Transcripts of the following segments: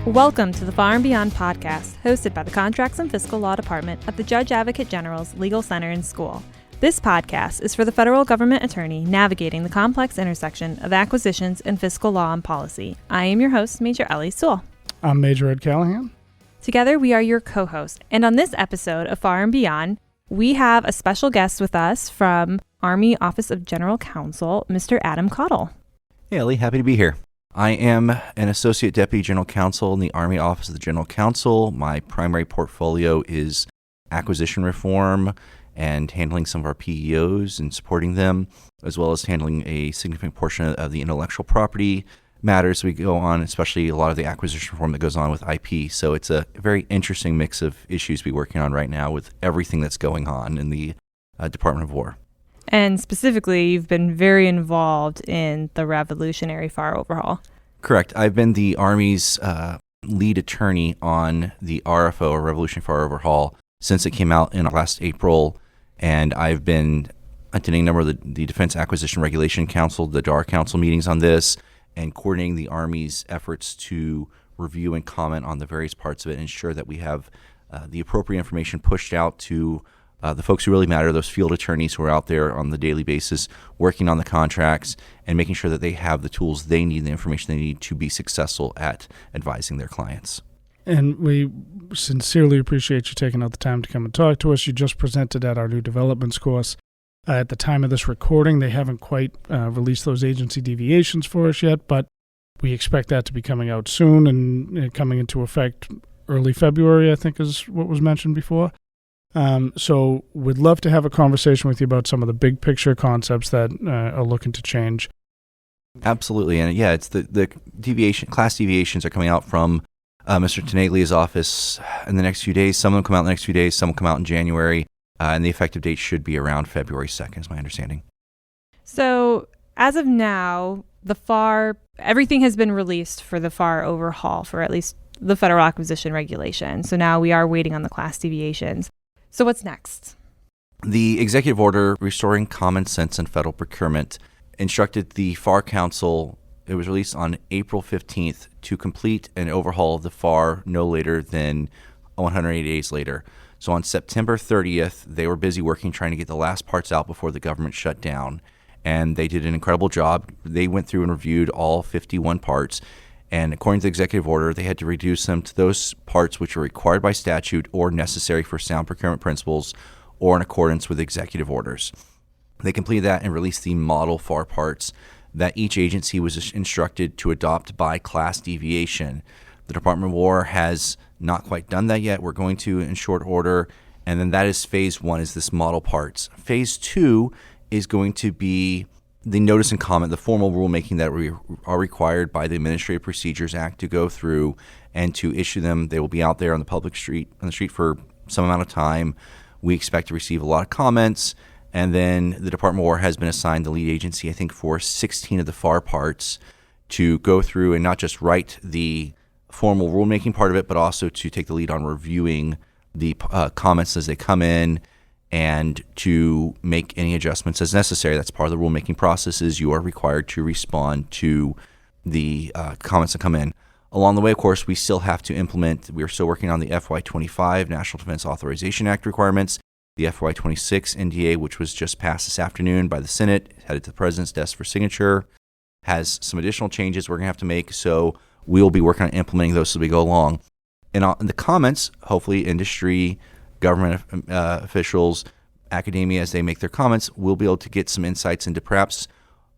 Welcome to the Far and Beyond podcast, hosted by the Contracts and Fiscal Law Department at the Judge Advocate General's Legal Center and School. This podcast is for the federal government attorney navigating the complex intersection of acquisitions and fiscal law and policy. I am your host, Major Ellie Sewell. I'm Major Ed Callahan. Together, we are your co-hosts. And on this episode of Far and Beyond, we have a special guest with us from Army Office of General Counsel, Mr. Adam Caudle. Hey, Ellie, happy to be here. I am an Associate Deputy General Counsel in the Army Office of the General Counsel. My primary portfolio is acquisition reform and handling some of our PEOs and supporting them, as well as handling a significant portion of the intellectual property matters we go on, especially a lot of the acquisition reform that goes on with IP. So it's a very interesting mix of issues we're working on right now with everything that's going on in the Department of War. And specifically, you've been very involved in the Revolutionary FAR Overhaul. Correct. I've been the Army's lead attorney on the RFO, or Revolutionary FAR Overhaul, since it came out in last April. And I've been attending a number of the Defense Acquisition Regulation Council, the DAR Council meetings on this, and coordinating the Army's efforts to review and comment on the various parts of it and ensure that we have the appropriate information pushed out to the folks who really matter, those field attorneys who are out there on the daily basis working on the contracts and making sure that they have the tools they need, the information they need to be successful at advising their clients. And we sincerely appreciate you taking out the time to come and talk to us. You just presented at our new developments course. At the time of this recording, they haven't quite released those agency deviations for us yet, but we expect that to be coming out soon and coming into effect early February, I think is what was mentioned before. So we'd love to have a conversation with you about some of the big picture concepts that are looking to change. Absolutely. And yeah, it's the class deviations are coming out from Mr. Tenaglia's office in the next few days. Some of them come out in the next few days, some will come out in January, and the effective date should be around February 2nd, is my understanding. So as of now, the FAR, everything has been released for the FAR overhaul for at least the federal acquisition regulation. So now we are waiting on the class deviations. So what's next? The executive order restoring common sense in federal procurement instructed the FAR Council, it was released on April 15th, to complete an overhaul of the FAR no later than 180 days later. So on September 30th, they were busy working trying to get the last parts out before the government shut down. And they did an incredible job. They went through and reviewed all 51 parts. And according to the executive order, they had to reduce them to those parts which are required by statute or necessary for sound procurement principles or in accordance with executive orders. They completed that and released the model FAR parts that each agency was instructed to adopt by class deviation. The Department of War has not quite done that yet. We're going to in short order. And then that is phase one, is this model parts. Phase two is going to be the notice and comment, the formal rulemaking that we are required by the Administrative Procedures Act to go through and to issue them. They will be out there on the street for some amount of time. We expect to receive a lot of comments, and then the Department of War has been assigned the lead agency, I think, for 16 of the FAR parts to go through and not just write the formal rulemaking part of it, but also to take the lead on reviewing the comments as they come in, and to make any adjustments as necessary. That's part of the rulemaking process, is you are required to respond to the comments that come in. Along the way, of course, we still have to implement, we are still working on the FY25 National Defense Authorization Act requirements, the FY26 NDA, which was just passed this afternoon by the Senate, headed to the President's desk for signature, has some additional changes we're going to have to make, so we will be working on implementing those as we go along. And in the comments, hopefully industry, government officials, academia, as they make their comments, we'll be able to get some insights into perhaps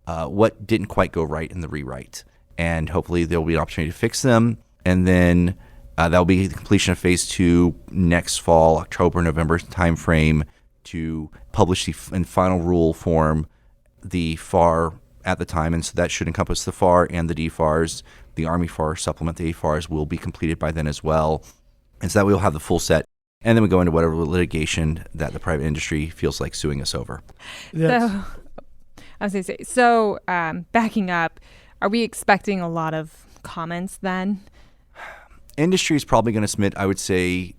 what didn't quite go right in the rewrite. And hopefully there will be an opportunity to fix them. And then that will be the completion of phase two next fall, October, November timeframe, to publish in final rule form the FAR at the time. And so that should encompass the FAR and the DFARs. The Army FAR supplement, the AFARs, will be completed by then as well. And so that we will have the full set. And then we go into whatever litigation that the private industry feels like suing us over. So, I was going to say, backing up, are we expecting a lot of comments then? Industry is probably going to submit, I would say,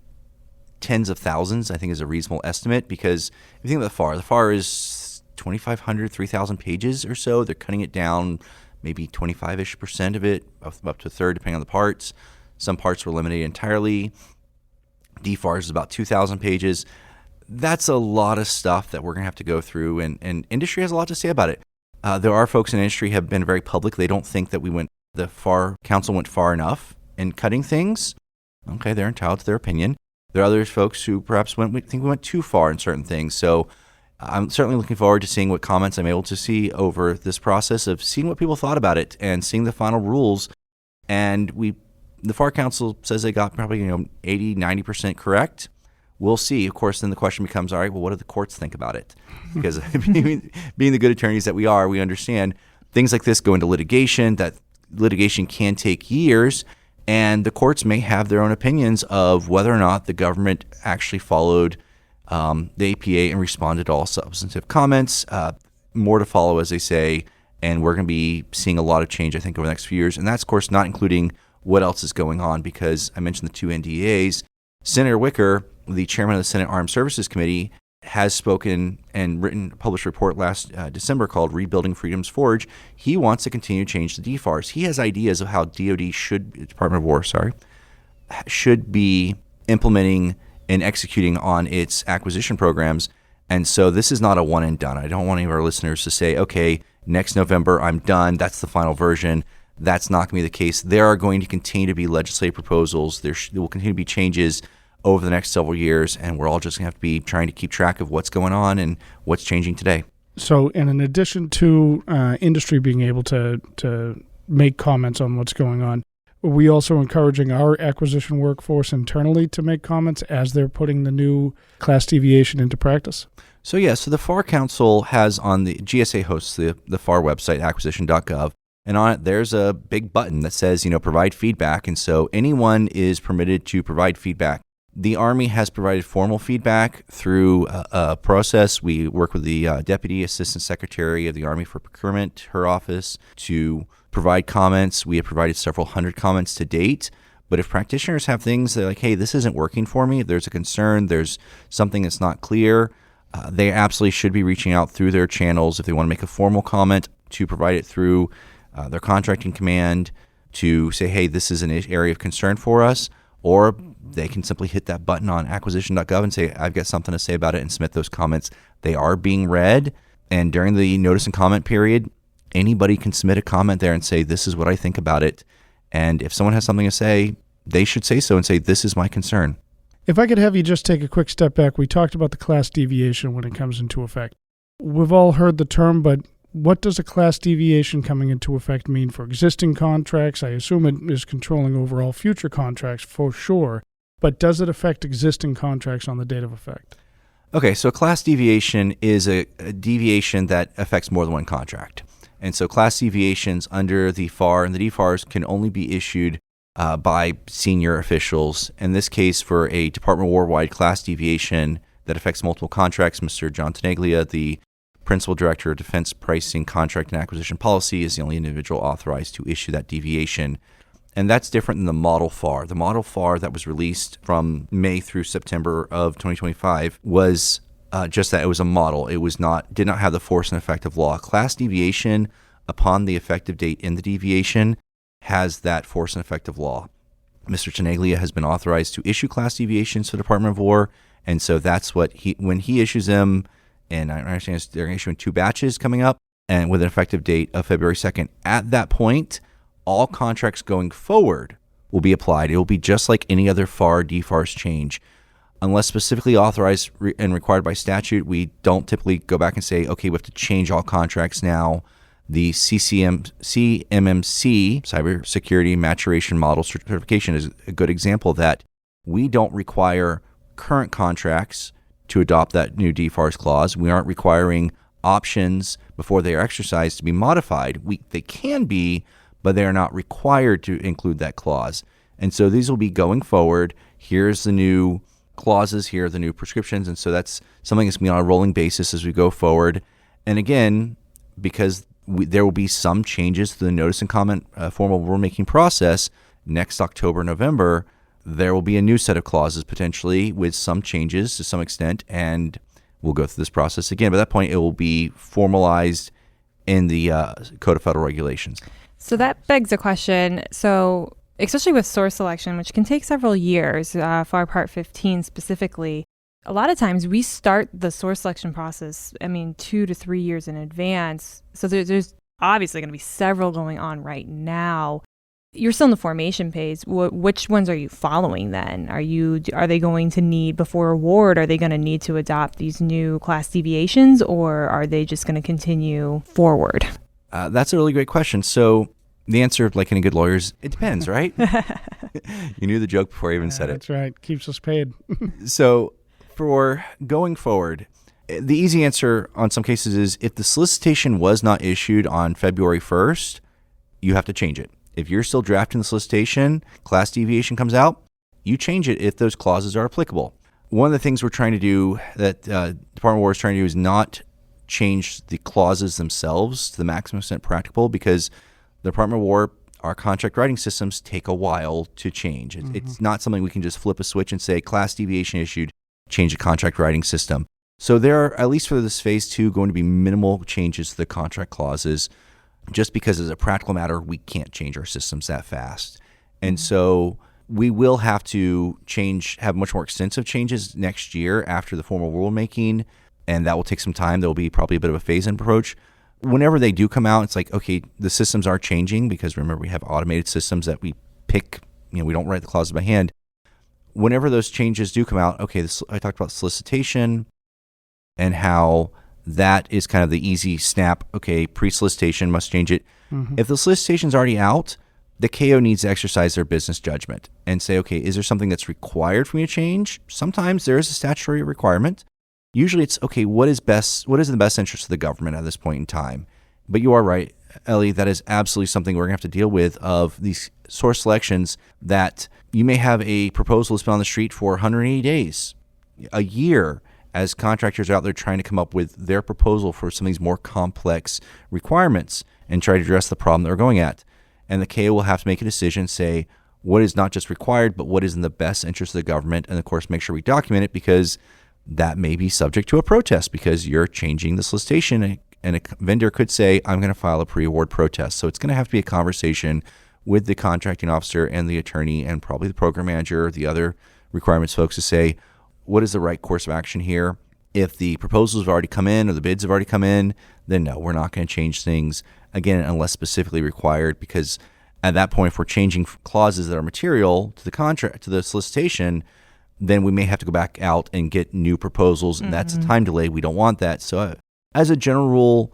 tens of thousands, I think is a reasonable estimate, because if you think about the FAR is 2,500, 3,000 pages or so. They're cutting it down maybe 25-ish% of it, up to a third, depending on the parts. Some parts were eliminated entirely. DFARS is about 2,000 pages. That's a lot of stuff that we're going to have to go through, and industry has a lot to say about it. There are folks in industry have been very public. They don't think that the FAR Council went far enough in cutting things. Okay, they're entitled to their opinion. There are other folks who perhaps think we went too far in certain things. So I'm certainly looking forward to seeing what comments I'm able to see over this process of seeing what people thought about it and seeing the final rules. And the FAR Council says they got probably 80, 90% correct. We'll see. Of course, then the question becomes, all right, well, what do the courts think about it? Because being the good attorneys that we are, we understand things like this go into litigation, that litigation can take years, and the courts may have their own opinions of whether or not the government actually followed the APA and responded to all substantive comments. More to follow, as they say, and we're going to be seeing a lot of change, I think, over the next few years. And that's, of course, not including what else is going on, because I mentioned the two NDAs. Senator Wicker, the chairman of the Senate Armed Services Committee, has spoken and published a report last December called Rebuilding Freedom's Forge. He wants to continue to change the DFARS. He has ideas of how Department of War, should be implementing and executing on its acquisition programs. And so this is not a one and done. I don't want any of our listeners to say, okay, next November I'm done. That's the final version. That's not going to be the case. There are going to continue to be legislative proposals. There will continue to be changes over the next several years, and we're all just going to have to be trying to keep track of what's going on and what's changing today. So, and in addition to industry being able to make comments on what's going on, are we also encouraging our acquisition workforce internally to make comments as they're putting the new class deviation into practice? So the FAR Council has on the GSA hosts the FAR website, acquisition.gov, and on it there's a big button that says, provide feedback. And so anyone is permitted to provide feedback. The Army has provided formal feedback through a process. We work with the Deputy Assistant Secretary of the Army for Procurement, her office, to provide comments. We have provided several hundred comments to date. But if practitioners have things that are like, hey, this isn't working for me, if there's a concern, there's something that's not clear, they absolutely should be reaching out through their channels if they want to make a formal comment, to provide it through their contracting command to say, hey, this is an area of concern for us. Or they can simply hit that button on acquisition.gov and say, I've got something to say about it, and submit those comments. They are being read. And during the notice and comment period, anybody can submit a comment there and say, this is what I think about it. And if someone has something to say, they should say so and say, this is my concern. If I could have you just take a quick step back, we talked about the class deviation when it comes into effect. We've all heard the term, but what does a class deviation coming into effect mean for existing contracts? I assume it is controlling overall future contracts for sure, but does it affect existing contracts on the date of effect? Okay, so class deviation is a deviation that affects more than one contract. And so class deviations under the FAR and the DFARS can only be issued by senior officials. In this case, for a Department of War-wide class deviation that affects multiple contracts, Mr. John Tenaglia, the Principal Director of Defense Pricing, Contract, and Acquisition Policy, is the only individual authorized to issue that deviation. And that's different than the Model FAR. The Model FAR that was released from May through September of 2025 was just that. It was a model. It did not have the force and effect of law. Class deviation, upon the effective date in the deviation, has that force and effect of law. Mr. Tenaglia has been authorized to issue class deviations to the Department of War, and so that's what when he issues them. And I understand they're issuing 2 batches coming up, and with an effective date of February 2nd. At that point, all contracts going forward will be applied. It will be just like any other FAR, DFARS change. Unless specifically authorized and required by statute, we don't typically go back and say, okay, we have to change all contracts now. The CMMC, Cybersecurity Maturation Model Certification, is a good example of that. We don't require current contracts to adopt that new DFARS clause. We aren't requiring options before they are exercised to be modified. They can be, but they are not required to include that clause. And so these will be going forward. Here's the new clauses, here are the new prescriptions. And so that's something that's going to be on a rolling basis as we go forward. And again, because there will be some changes to the notice and comment formal rulemaking process next October, November, there will be a new set of clauses potentially with some changes to some extent, and we'll go through this process again. By that point, it will be formalized in the Code of Federal Regulations. So that begs a question. So especially with source selection, which can take several years, FAR Part 15 specifically. A lot of times we start the source selection process, 2 to 3 years in advance. So there's obviously going to be several going on right now. You're still in the formation phase. Which ones are you following then? Are they going to need, before award, are they going to need to adopt these new class deviations, or are they just going to continue forward? That's a really great question. So the answer, like any good lawyer, is it depends, right? You knew the joke before I even said it. That's right. Keeps us paid. So for going forward, the easy answer on some cases is if the solicitation was not issued on February 1st, you have to change it. If you're still drafting the solicitation, class deviation comes out, you change it if those clauses are applicable. One of the things we're trying to do, that Department of War is trying to do, is not change the clauses themselves to the maximum extent practicable, because the Department of War, our contract writing systems take a while to change. It's not something we can just flip a switch and say class deviation issued, change the contract writing system. So there are, at least for this phase 2, going to be minimal changes to the contract clauses, just because as a practical matter, we can't change our systems that fast. And so we will have to have much more extensive changes next year after the formal rulemaking, and that will take some time. There will be probably a bit of a phase-in approach. Whenever they do come out, it's like, okay, the systems are changing, because remember, we have automated systems that we pick, we don't write the clauses by hand. Whenever those changes do come out, okay, I talked about solicitation and how that is kind of the easy snap. Okay, pre-solicitation, must change it. If the solicitation's already out, the KO needs to exercise their business judgment and say, okay, is there something that's required for me to change? Sometimes there is a statutory requirement. Usually it's, okay, what is in the best interest of the government at this point in time? But you are right, Ellie, that is absolutely something we're going to have to deal with, of these source selections that you may have a proposal that's been on the street for 180 days, a year, as contractors are out there trying to come up with their proposal for some of these more complex requirements and try to address the problem they're going at. And the KO will have to make a decision, say what is not just required, but what is in the best interest of the government, and of course make sure we document it, because that may be subject to a protest because you're changing the solicitation, and a vendor could say, I'm going to file a pre-award protest. So it's going to have to be a conversation with the contracting officer and the attorney and probably the program manager, the other requirements folks, to say, what is the right course of action here? If the proposals have already come in or the bids have already come in, then no, we're not going to change things, again, unless specifically required, because at that point, if we're changing clauses that are material to the contract, to the solicitation, then we may have to go back out and get new proposals, and that's a time delay. We don't want that. So as a general rule,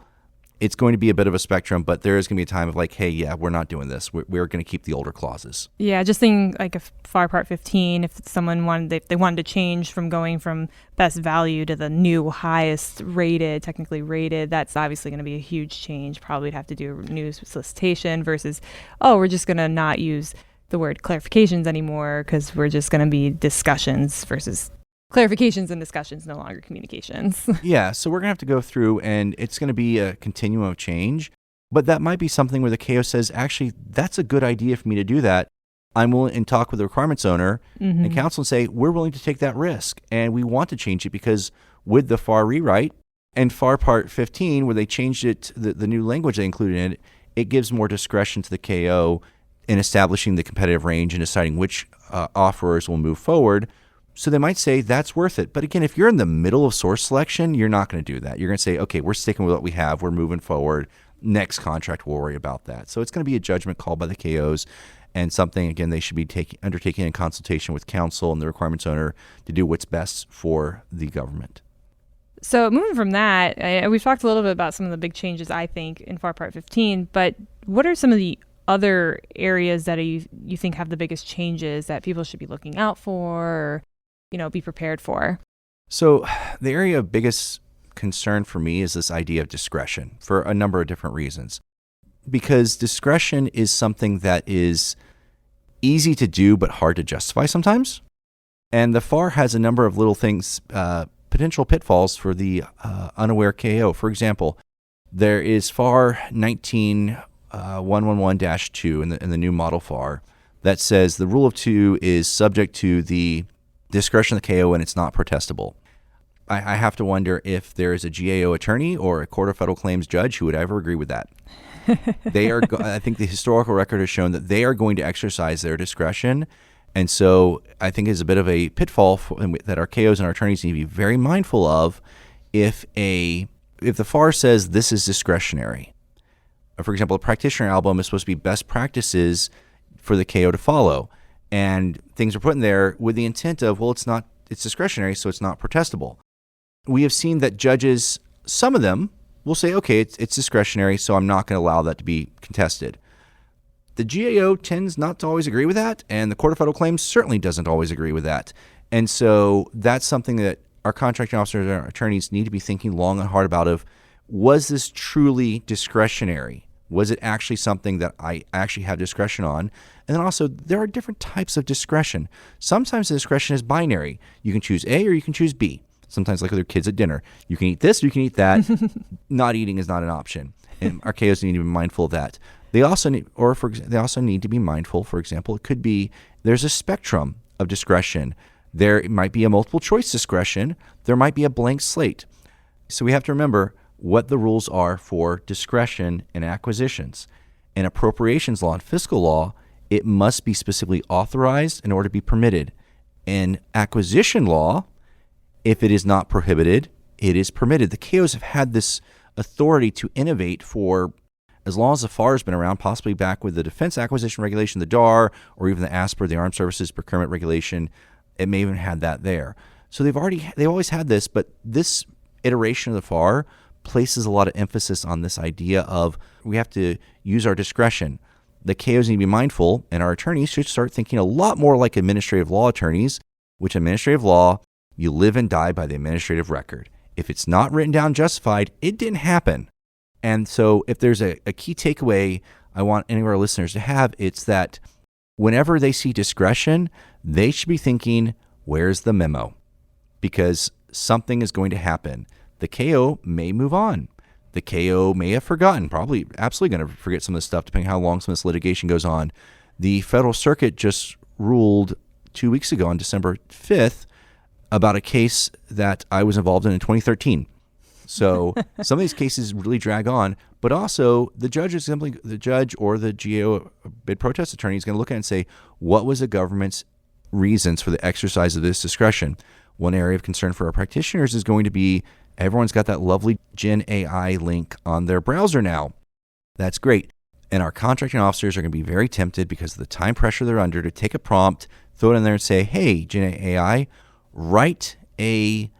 it's going to be a bit of a spectrum, but there is going to be a time of like, hey, yeah, we're not doing this. We're going to keep the older clauses. Yeah, just thinking like a FAR Part 15, if someone wanted to change from going from best value to the new highest rated, technically rated, that's obviously going to be a huge change. Probably would have to do a new solicitation versus, we're just going to not use the word clarifications anymore because we're just going to be discussions versus clarifications and discussions, no longer communications. Yeah, so we're going to have to go through, and it's going to be a continuum of change. But that might be something where the KO says, actually, that's a good idea for me to do that. I'm willing, and talk with the requirements owner and counsel and say, we're willing to take that risk, and we want to change it because with the FAR rewrite and FAR Part 15, where they changed it, the new language they included in it, it gives more discretion to the KO in establishing the competitive range and deciding which offerers will move forward. So they might say that's worth it. But again, if you're in the middle of source selection, you're not going to do that. You're going to say, okay, we're sticking with what we have. We're moving forward. Next contract, we'll worry about that. So it's going to be a judgment call by the KOs, and something, again, they should be undertaking in consultation with counsel and the requirements owner to do what's best for the government. So moving from that, we've talked a little bit about some of the big changes, I think, in FAR Part 15, but what are some of the other areas that you think have the biggest changes that people should be looking out for, or be prepared for? So the area of biggest concern for me is this idea of discretion for a number of different reasons. Because discretion is something that is easy to do but hard to justify sometimes. And the FAR has a number of little things, potential pitfalls for the unaware KO. For example, there is FAR 19.111-2 in the new model FAR that says the rule of two is subject to the discretion of the KO and it's not protestable. I have to wonder if there is a GAO attorney or a Court of Federal Claims judge who would ever agree with that. I think the historical record has shown that they are going to exercise their discretion. And so I think it's a bit of a pitfall that our KOs and our attorneys need to be very mindful of if the FAR says this is discretionary. For example, a practitioner album is supposed to be best practices for the KO to follow. And things are put in there with the intent of, well, it's discretionary, so it's not protestable. We have seen that judges, some of them, will say, okay, it's discretionary, so I'm not going to allow that to be contested. The GAO tends not to always agree with that, and the Court of Federal Claims certainly doesn't always agree with that. And so that's something that our contracting officers and our attorneys need to be thinking long and hard about was this truly discretionary? Was it actually something that I actually have discretion on? And then also, there are different types of discretion. Sometimes the discretion is binary. You can choose A or you can choose B. Sometimes, like with your kids at dinner, you can eat this or you can eat that. Not eating is not an option. And our KOs need to be mindful of that. They also need to be mindful, for example, it could be there's a spectrum of discretion. There might be a multiple choice discretion. There might be a blank slate. So we have to remember what the rules are for discretion in acquisitions. In appropriations law and fiscal law, it must be specifically authorized in order to be permitted. In acquisition law, if it is not prohibited, it is permitted. The KOs have had this authority to innovate for as long as the FAR has been around, possibly back with the Defense Acquisition Regulation, the DAR, or even the ASPR, the Armed Services Procurement Regulation. It may even had that there. So they've always had this, but this iteration of the FAR places a lot of emphasis on this idea of we have to use our discretion. The KOs need to be mindful, and our attorneys should start thinking a lot more like administrative law attorneys, which administrative law, you live and die by the administrative record. If it's not written down justified, it didn't happen. And so if there's a key takeaway I want any of our listeners to have, it's that whenever they see discretion, they should be thinking, where's the memo? Because something is going to happen. The KO may move on. The KO may have forgotten, probably absolutely going to forget some of this stuff depending on how long some of this litigation goes on. The Federal Circuit just ruled 2 weeks ago on December 5th about a case that I was involved in 2013. So some of these cases really drag on, but also the judge or the GAO bid protest attorney is going to look at it and say, what was the government's reasons for the exercise of this discretion? One area of concern for our practitioners is going to be everyone's got that lovely Gen AI link on their browser now. That's great. And our contracting officers are going to be very tempted because of the time pressure they're under to take a prompt, throw it in there and say, hey, Gen AI, write a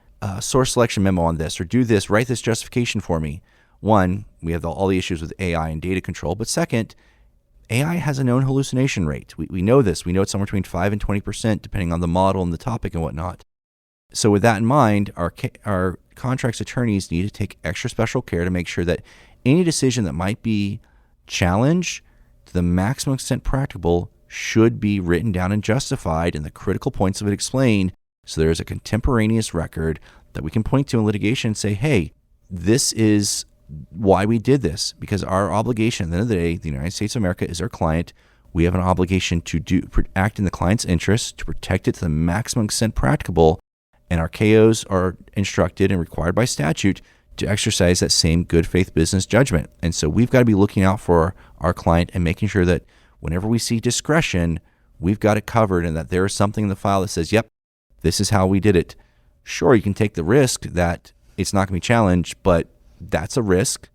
source selection memo on this, or do this, write this justification for me. One, we have all the issues with AI and data control. But second, AI has a known hallucination rate. We know this. We know it's somewhere between 5 and 20%, depending on the model and the topic and whatnot. So with that in mind, our contracts attorneys need to take extra special care to make sure that any decision that might be challenged to the maximum extent practicable should be written down and justified and the critical points of it explained, so there is a contemporaneous record that we can point to in litigation and say, hey, this is why we did this, because our obligation at the end of the day, the United States of America is our client. We have an obligation to act in the client's interest, to protect it to the maximum extent practicable, and our KOs are instructed and required by statute to exercise that same good faith business judgment. And so we've got to be looking out for our client and making sure that whenever we see discretion, we've got it covered and that there is something in the file that says, yep, this is how we did it. Sure, you can take the risk that it's not going to be challenged, but that's a risk,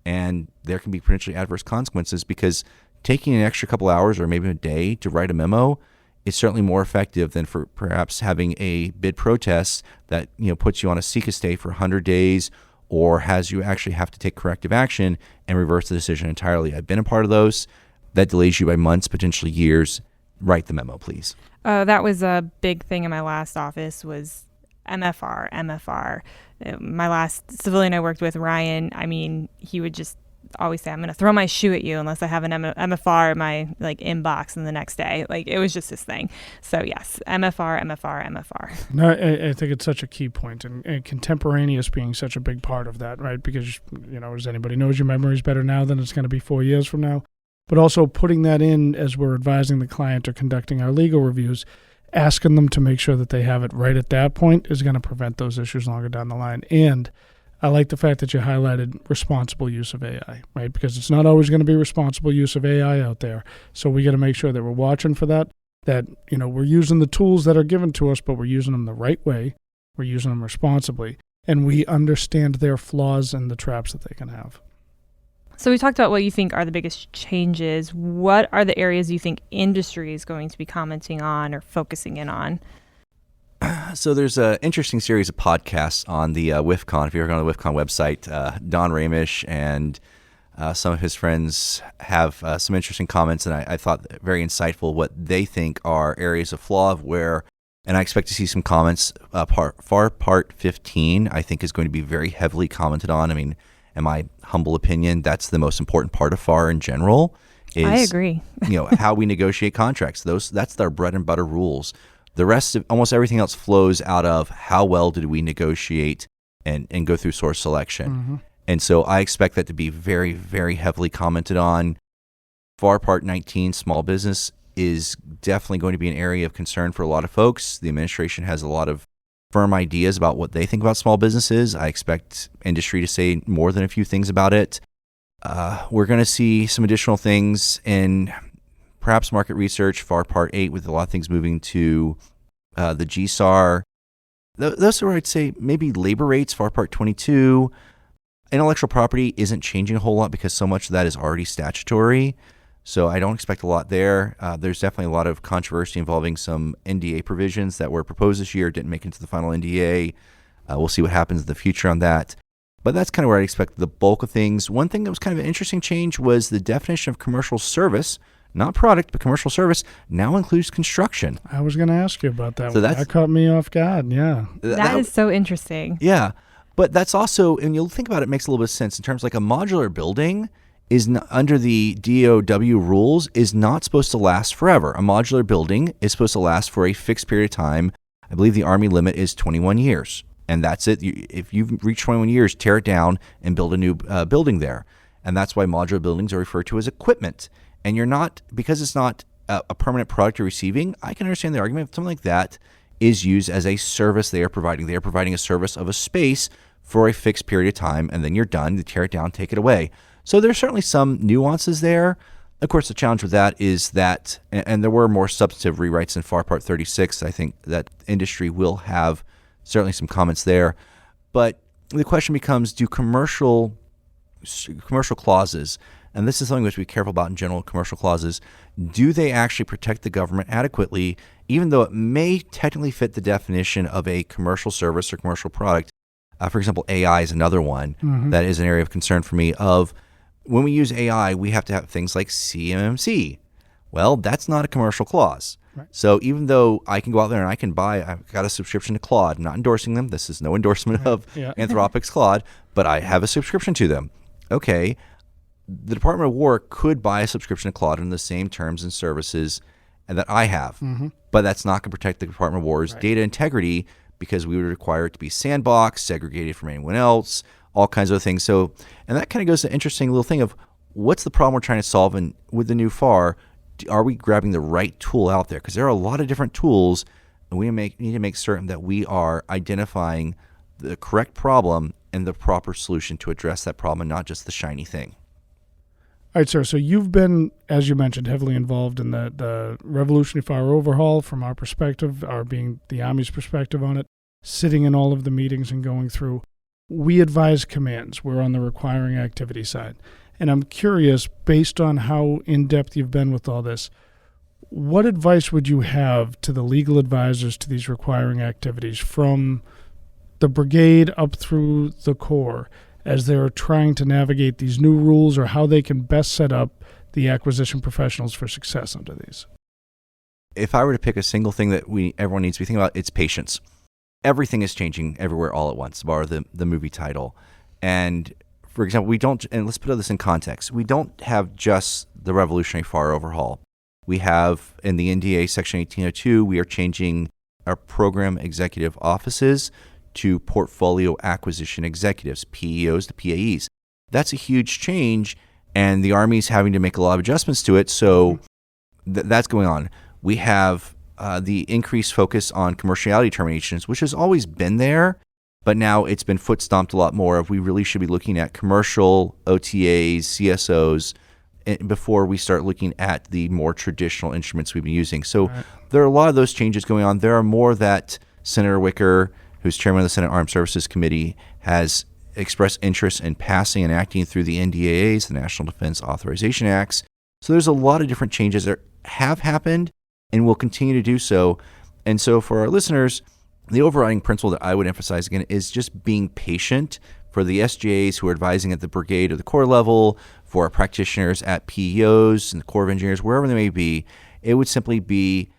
and there can be potentially adverse consequences because taking an extra couple hours or maybe a day to write a memo is certainly more effective than for perhaps having a bid protest that puts you on a seek a stay for 100 days or has you actually have to take corrective action and reverse the decision entirely. I've been a part of those. That delays you by months, potentially years. Write the memo, please. That was a big thing in my last office was MFR. My last civilian I worked with, Ryan, he would just always say, I'm going to throw my shoe at you unless I have an MFR in my inbox in the next day. It was just his thing. So yes, MFR. No, I think it's such a key point, and contemporaneous being such a big part of that, right? Because, as anybody knows, your memory is better now than it's going to be 4 years from now. But also putting that in as we're advising the client or conducting our legal reviews, asking them to make sure that they have it right at that point is going to prevent those issues longer down the line. And I like the fact that you highlighted responsible use of AI, right? Because it's not always going to be responsible use of AI out there. So we got to make sure that we're watching for that, we're using the tools that are given to us, but we're using them the right way. We're using them responsibly, and we understand their flaws and the traps that they can have. So we talked about what you think are the biggest changes. What are the areas you think industry is going to be commenting on or focusing in on? So there's an interesting series of podcasts on the WIFCon. If you're on the WIFCon website, Don Ramish and some of his friends have some interesting comments, and I thought very insightful what they think are areas of flaw and I expect to see some comments. FAR Part 15, I think, is going to be very heavily commented on. I mean, in my humble opinion, that's the most important part of FAR in general. I agree. How we negotiate contracts. That's their bread and butter rules. The rest of almost everything else flows out of how well did we negotiate and go through source selection. Mm-hmm. And so I expect that to be very, very heavily commented on. FAR Part 19, small business, is definitely going to be an area of concern for a lot of folks. The administration has a lot of firm ideas about what they think about small businesses. I expect industry to say more than a few things about it. We're going to see some additional things in perhaps market research, FAR Part 8, with a lot of things moving to the GSAR. Those are where I'd say maybe labor rates, FAR Part 22. Intellectual property isn't changing a whole lot because so much of that is already statutory. So I don't expect a lot there. There's definitely a lot of controversy involving some NDA provisions that were proposed this year, didn't make it into the final NDA. We'll see what happens in the future on that. But that's kind of where I expect the bulk of things. One thing that was kind of an interesting change was the definition of commercial service, not product, but commercial service, now includes construction. I was going to ask you about that. So that caught me off guard, yeah. That is so interesting. Yeah. But that's also, and you'll think about it, it makes a little bit of sense in terms like a modular building is not, under the DOW rules, is not supposed to last forever. A modular building is supposed to last for a fixed period of time. I believe the Army limit is 21 years. And that's it. If you've reached 21 years, tear it down and build a new building there. And that's why modular buildings are referred to as equipment. And you're not, because it's not a permanent product you're receiving, I can understand the argument if something like that is used as a service they are providing. They are providing a service of a space for a fixed period of time, and then you're done. You tear it down, take it away. So there's certainly some nuances there. Of course, the challenge with that is that, and there were more substantive rewrites in FAR Part 36. I think that industry will have certainly some comments there. But the question becomes, do commercial clauses, and this is something we have to be careful about in general, commercial clauses, do they actually protect the government adequately, even though it may technically fit the definition of a commercial service or commercial product? For example, AI is another one that is an area of concern for me. Of when we use AI, we have to have things like CMMC. Well, that's not a commercial clause. Right. So even though I can go out there and I can buy, I've got a subscription to Claude, I'm not endorsing them. This is no endorsement of Anthropic's Claude, but I have a subscription to them. Okay, the Department of War could buy a subscription to Claude in the same terms and services that I have, but that's not going to protect the Department of War's data integrity, because we would require it to be sandboxed, segregated from anyone else, all kinds of things. So, and that kind of goes to an interesting little thing of what's the problem we're trying to solve, and with the new FAR, are we grabbing the right tool out there? Because there are a lot of different tools, and we need to make certain that we are identifying the correct problem and the proper solution to address that problem, and not just the shiny thing. All right, sir. So you've been, as you mentioned, heavily involved in the Revolutionary FAR Overhaul from our perspective, our being the Army's perspective on it, sitting in all of the meetings and going through. We advise commands. We're on the requiring activity side. And I'm curious, based on how in-depth you've been with all this, what advice would you have to the legal advisors to these requiring activities from the brigade up through the Corps, as they're trying to navigate these new rules, or how they can best set up the acquisition professionals for success under these? If I were to pick a single thing that everyone needs to be thinking about, it's patience. Everything is changing everywhere all at once, bar the movie title. And for example, and let's put this in context, we don't have just the Revolutionary FAR Overhaul. We have, in the NDA Section 1802, we are changing our program executive offices to portfolio acquisition executives, PEOs to PAEs. That's a huge change, and the Army's having to make a lot of adjustments to it, so that's going on. We have the increased focus on commerciality terminations, which has always been there, But now it's been foot stomped a lot more of we really should be looking at commercial OTAs, CSOs, before we start looking at the more traditional instruments we've been using. So there are a lot of those changes going on. There are more that Senator Wicker, who's chairman of the Senate Armed Services Committee, has expressed interest in passing and acting through the NDAAs, the National Defense Authorization Acts. So there's a lot of different changes that have happened and will continue to do so. And so for our listeners, the overriding principle that I would emphasize again is just being patient for the SJAs who are advising at the brigade or the corps level, for our practitioners at PEOs and the Corps of Engineers, wherever they may be. It would simply be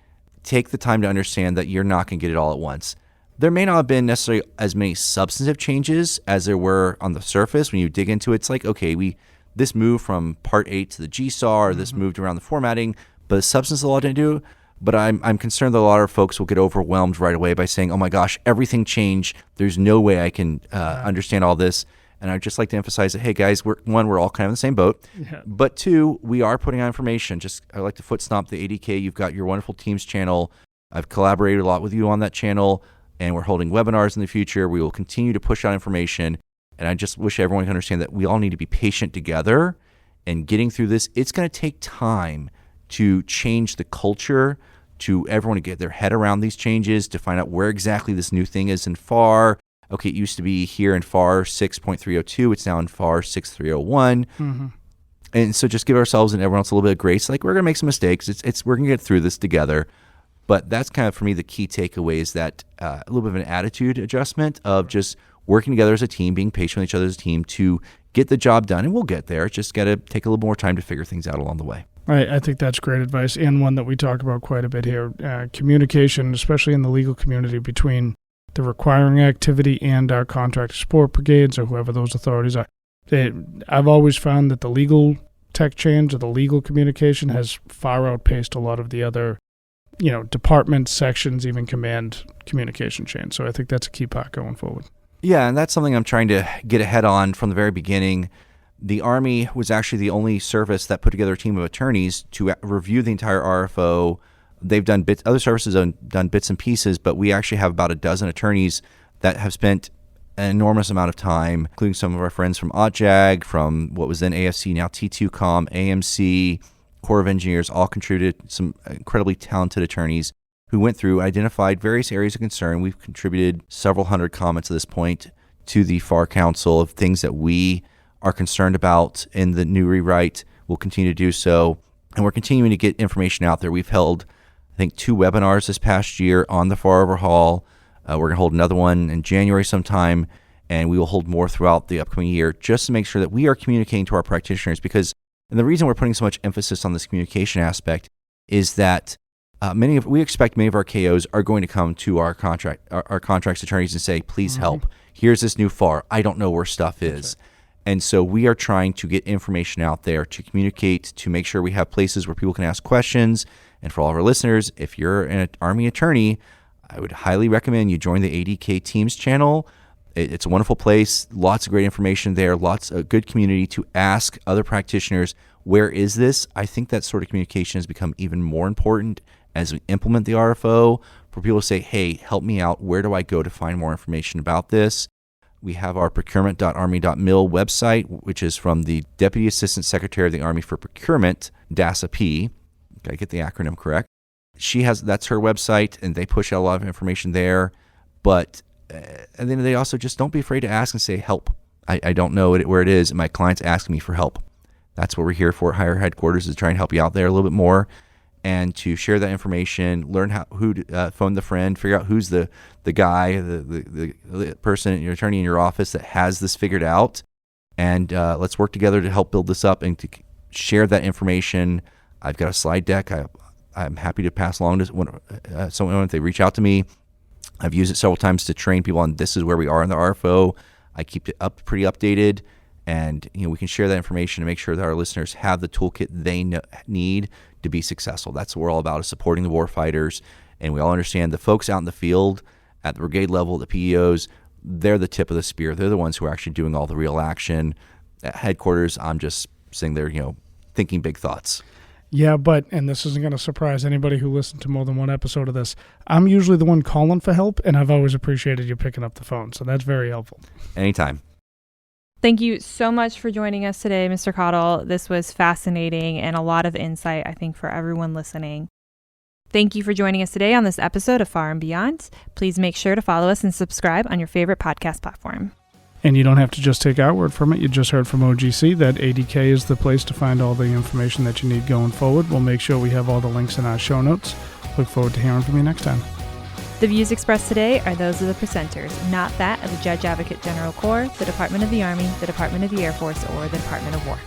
take the time to understand that you're not going to get it all at once. There may not have been necessarily as many substantive changes as there were on the surface. When you dig into it, it's like, okay, this moved from Part 8 to the GSAR, this moved around the formatting, but the substance of the law didn't do. But I'm concerned that a lot of folks will get overwhelmed right away by saying, oh my gosh, everything changed. There's no way I can understand all this. And I'd just like to emphasize that, hey guys, we're all kind of in the same boat. Yeah. But two, we are putting out information. I'd like to foot stomp the ADK. You've got your wonderful Teams channel. I've collaborated a lot with you on that channel, and we're holding webinars in the future. We will continue to push out information. And I just wish everyone can understand that we all need to be patient together and getting through this. It's going to take time to change the culture, to everyone to get their head around these changes, to find out where exactly this new thing is in FAR. Okay, it used to be here in FAR 6.302. It's now in FAR 6.301. Mm-hmm. And so just give ourselves and everyone else a little bit of grace. Like, we're going to make some mistakes. We're going to get through this together. But that's kind of, for me, the key takeaway is that a little bit of an attitude adjustment of just working together as a team, being patient with each other as a team to get the job done. And we'll get there. It's just got to take a little more time to figure things out along the way. I think that's great advice, and one that we talk about quite a bit here. Communication, especially in the legal community, between the requiring activity and our contract support brigades or whoever those authorities are. I've always found that the legal tech change or the legal communication has far outpaced a lot of the other, departments, sections, even command communication chain. So I think that's a key part going forward. Yeah, and that's something I'm trying to get ahead on from the very beginning. The Army was actually the only service that put together a team of attorneys to review the entire RFO. They've done other services have done bits and pieces, but we actually have about a dozen attorneys that have spent an enormous amount of time, including some of our friends from OTJAG, from what was then AFC, now T2Com, AMC, Corps of Engineers, all contributed, some incredibly talented attorneys who went through, identified various areas of concern. We've contributed several hundred comments at this point to the FAR Council of things that we are concerned about in the new rewrite. We'll continue to do so. And we're continuing to get information out there. We've held, I think, 2 webinars this past year on the FAR Overhaul. We're going to hold another one in January sometime, and we will hold more throughout the upcoming year just to make sure that we are communicating to our practitioners. Because, and the reason we're putting so much emphasis on this communication aspect is that we expect many of our KOs are going to come to our contracts attorneys and say, please help. Here's this new FAR. I don't know where stuff is. Right. And so we are trying to get information out there to communicate, to make sure we have places where people can ask questions. And for all of our listeners, if you're an Army attorney, I would highly recommend you join the ADK Teams channel. It's a wonderful place, lots of great information there, lots of good community to ask other practitioners, where is this? I think that sort of communication has become even more important as we implement the RFO, for people to say, hey, help me out. Where do I go to find more information about this? We have our procurement.army.mil website, which is from the Deputy Assistant Secretary of the Army for Procurement, DASAP. Got to get the acronym correct. That's her website, and they push out a lot of information there. But and then they also just don't be afraid to ask and say, help. I don't know where it is, and my client's asking me for help. That's what we're here for at Higher Headquarters, is try and help you out there a little bit more, and to share that information, learn who to phone the friend, figure out who's the guy, the person, your attorney in your office that has this figured out, and let's work together to help build this up and to share that information. I've got a slide deck. I'm happy to pass along to someone if they reach out to me. I've used it several times to train people on this is where we are in the RFO. I keep it pretty updated, and we can share that information to make sure that our listeners have the toolkit they need to be successful. That's what we're all about, is supporting the warfighters. And we all understand the folks out in the field at the brigade level, the PEOs, they're the tip of the spear. They're the ones who are actually doing all the real action. At headquarters, I'm just sitting there, thinking big thoughts. Yeah, and this isn't going to surprise anybody who listened to more than one episode of this, I'm usually the one calling for help, and I've always appreciated you picking up the phone, so that's very helpful. Anytime. Thank you so much for joining us today, Mr. Caudle. This was fascinating and a lot of insight, I think, for everyone listening. Thank you for joining us today on this episode of Far and Beyond. Please make sure to follow us and subscribe on your favorite podcast platform. And you don't have to just take our word from it. You just heard from OGC that ADK is the place to find all the information that you need going forward. We'll make sure we have all the links in our show notes. Look forward to hearing from you next time. The views expressed today are those of the presenters, not that of the Judge Advocate General Corps, the Department of the Army, the Department of the Air Force, or the Department of War.